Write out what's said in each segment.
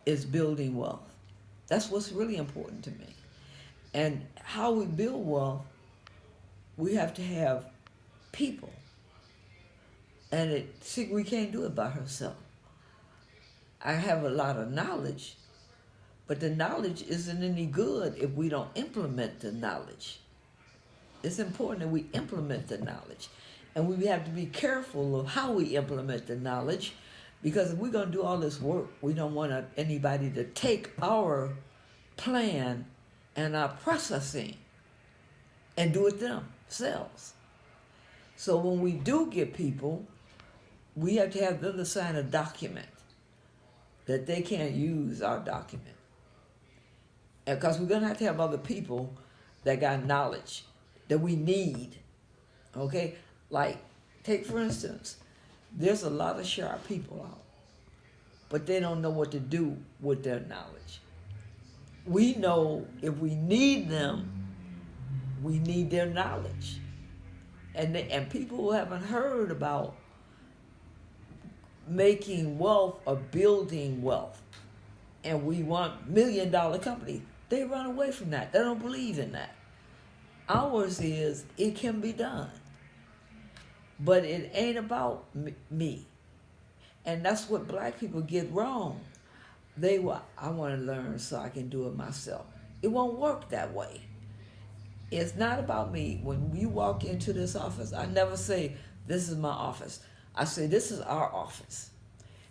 is building wealth. That's what's really important to me. And how we build wealth, we have to have people. And Ciggzree can't do it by herself. I have a lot of knowledge, but the knowledge isn't any good if we don't implement the knowledge. It's important that we implement the knowledge. And we have to be careful of how we implement the knowledge, because if we're going to do all this work, we don't want anybody to take our plan and our processing and do it themselves. So when we do get people, we have to have them to sign a document that they can't use our document. And because we're going to have other people that got knowledge that we need. Okay? Like, take for instance, there's a lot of sharp people out, but they don't know what to do with their knowledge. We know if we need them, we need their knowledge. And people who haven't heard about making wealth or building wealth, and we want $1 million companies, they run away from that. They don't believe in that. Ours is, it can be done. But it ain't about me. And that's what black people get wrong. I want to learn so I can do it myself. It won't work that way. It's not about me. When you walk into this office, I never say, this is my office. I say, this is our office.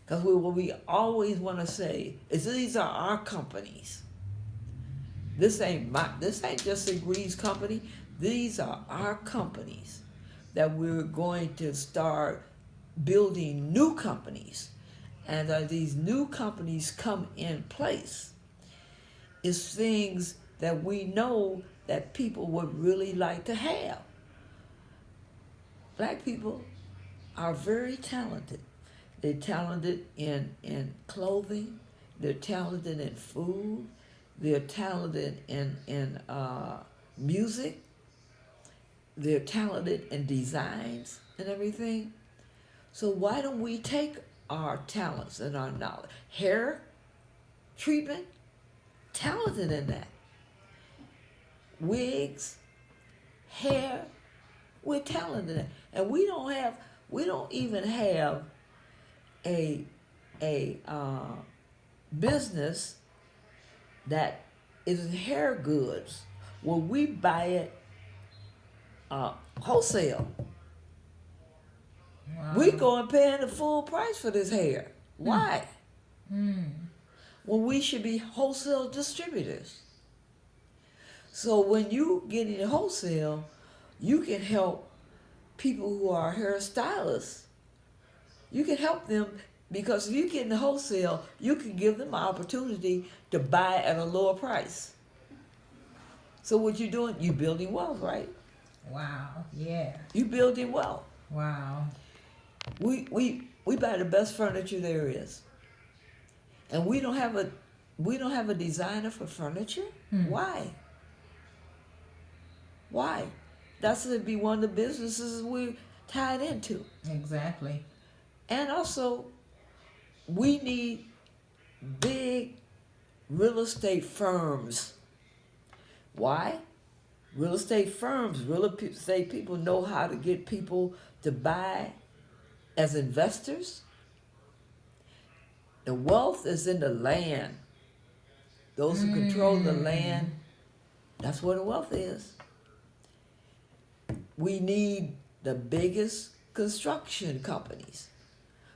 Because what we always want to say is, these are our companies. This ain't just Ciggzree's company. These are our companies that we're going to start building new companies. And as these new companies come in place, it's things that we know that people would really like to have. Black people are very talented. They're talented in clothing. They're talented in food. They're talented in music. They're talented in designs and everything. So why don't we take our talents and our knowledge? Hair treatment, talented in that. Wigs, hair, we're talented in that. And we don't even have a business that is hair goods where we buy it wholesale. Wow. We going paying the full price for this hair. Why? When we should be wholesale distributors. So when you get in wholesale, you can help people who are hairstylists. You can help them, because if you get in the wholesale, you can give them an opportunity to buy at a lower price. So what you're doing, you're building wealth, right? Wow. Yeah. You're building wealth. Wow. We buy the best furniture there is. And we don't have a designer for furniture? Why? Why? That's going to be one of the businesses we're tied into. Exactly. And also, we need big real estate firms. Why? Real estate firms, real estate people know how to get people to buy as investors. The wealth is in the land. Those who control the land, that's where the wealth is. We need the biggest construction companies,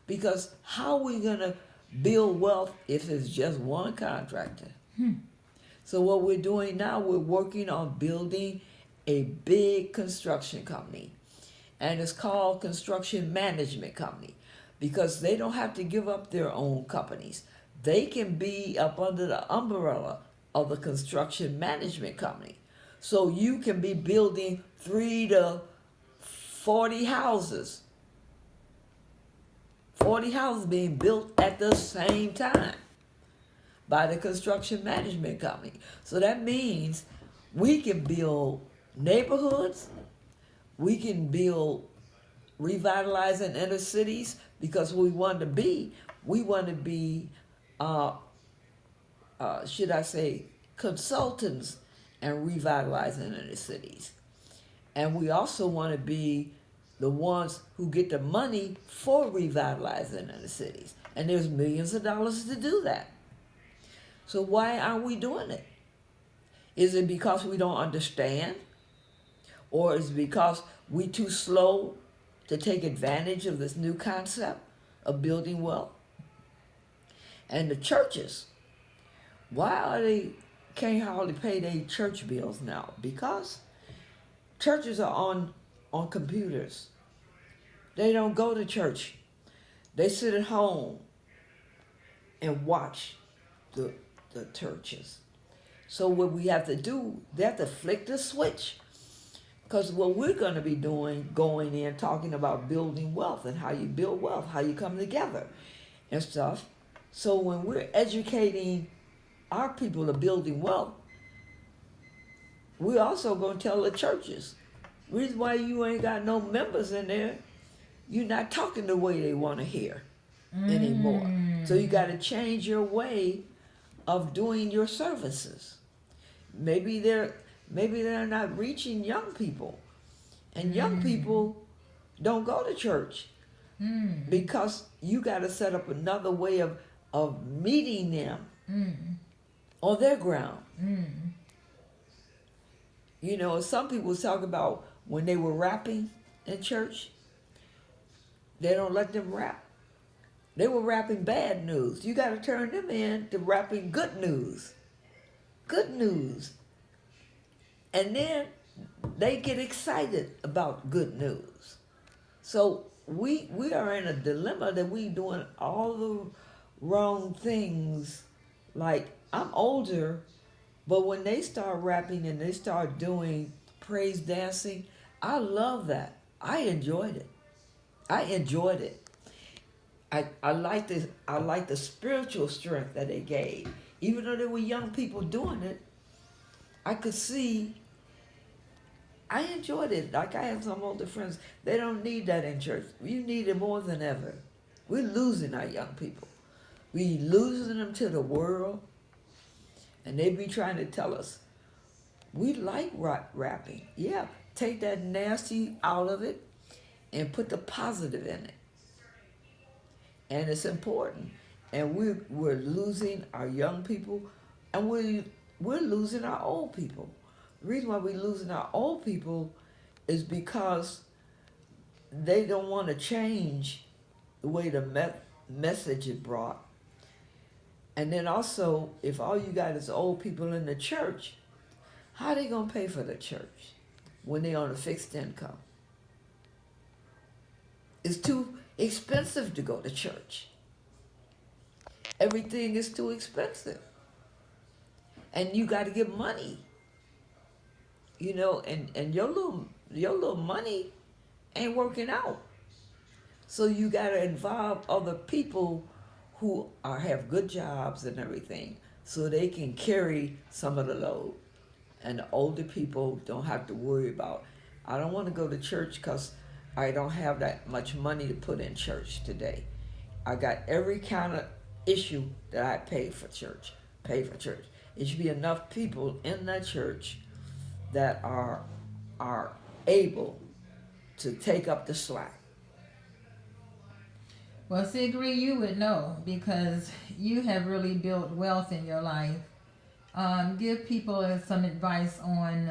because how are we going to build wealth if it's just one contractor? So what we're doing now, we're working on building a big construction company, and it's called Construction Management Company, because they don't have to give up their own companies. They can be up under the umbrella of the Construction Management Company. So you can be building 3 to 40 houses. 40 houses being built at the same time by the Construction Management Company. So that means we can build neighborhoods, we can build revitalizing inner cities, because we want to be should I say, consultants and revitalizing inner cities. And we also want to be the ones who get the money for revitalizing inner cities. And there's millions of dollars to do that. So why aren't we doing it? Is it because we don't understand? Or is it because we too slow to take advantage of this new concept of building wealth? And the churches, why are they can't hardly pay their church bills now? Because churches are on computers. They don't go to church. They sit at home and watch the churches. So what we have to do, they have to flick the switch. Because what we're going to be doing, going in, talking about building wealth and how you build wealth, how you come together and stuff. So when we're educating our people of building wealth, we're also going to tell the churches, reason why you ain't got no members in there, you're not talking the way they want to hear anymore. So you got to change your way of doing your services. Maybe they're not reaching young people, and young people don't go to church because you got to set up another way of meeting them on their ground. You know, some people talk about when they were rapping in church, they don't let them rap. They were rapping bad news. You got to turn them in to rapping good news. Good news. And then they get excited about good news. So we are in a dilemma that we doing all the wrong things. Like, I'm older, but when they start rapping and they start doing praise dancing, I love that. I enjoyed it. I like the spiritual strength that they gave. Even though there were young people doing it, I could see, I enjoyed it. Like, I have some older friends, they don't need that in church. You need it more than ever. We're losing our young people. We losing them to the world, and they be trying to tell us, we like rapping. Yeah, take that nasty out of it and put the positive in it. And it's important. And we're losing our young people, and we're losing our old people. The reason why we're losing our old people is because they don't want to change the way the message is brought. And then also, if all you got is old people in the church, how are they going to pay for the church when they're on a fixed income? It's too expensive to go to church. Everything is too expensive. And you got to get money. You know, and your little money ain't working out. So you got to involve other people who have good jobs and everything, so they can carry some of the load. And the older people don't have to worry about, I don't want to go to church because I don't have that much money to put in church today. I got every kind of issue that I pay for church. It should be enough people in that church that are able to take up the slack. Well, Ciggzree, you would know because you have really built wealth in your life. Give people some advice on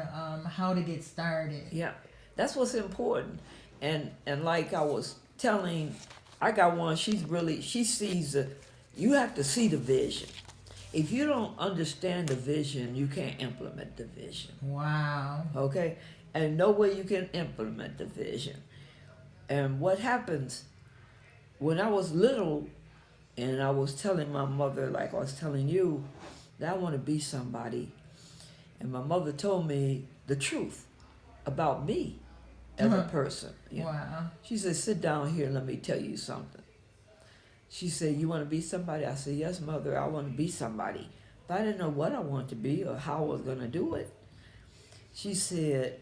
how to get started. Yeah, that's what's important. And like I was telling, I got one. She sees you have to see the vision. If you don't understand the vision, you can't implement the vision. Wow. Okay, and no way you can implement the vision. And what happens when I was little, and I was telling my mother, like I was telling you, that I want to be somebody. And my mother told me the truth about me as a person. You know? Wow. She said, sit down here and let me tell you something. She said, you want to be somebody? I said, yes, Mother, I want to be somebody. But I didn't know what I wanted to be or how I was going to do it. She said,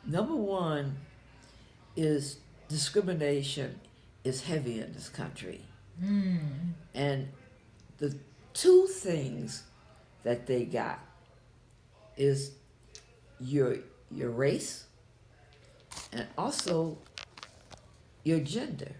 number one is discrimination is heavy in this country. And two things that they got is your your race and also your gender.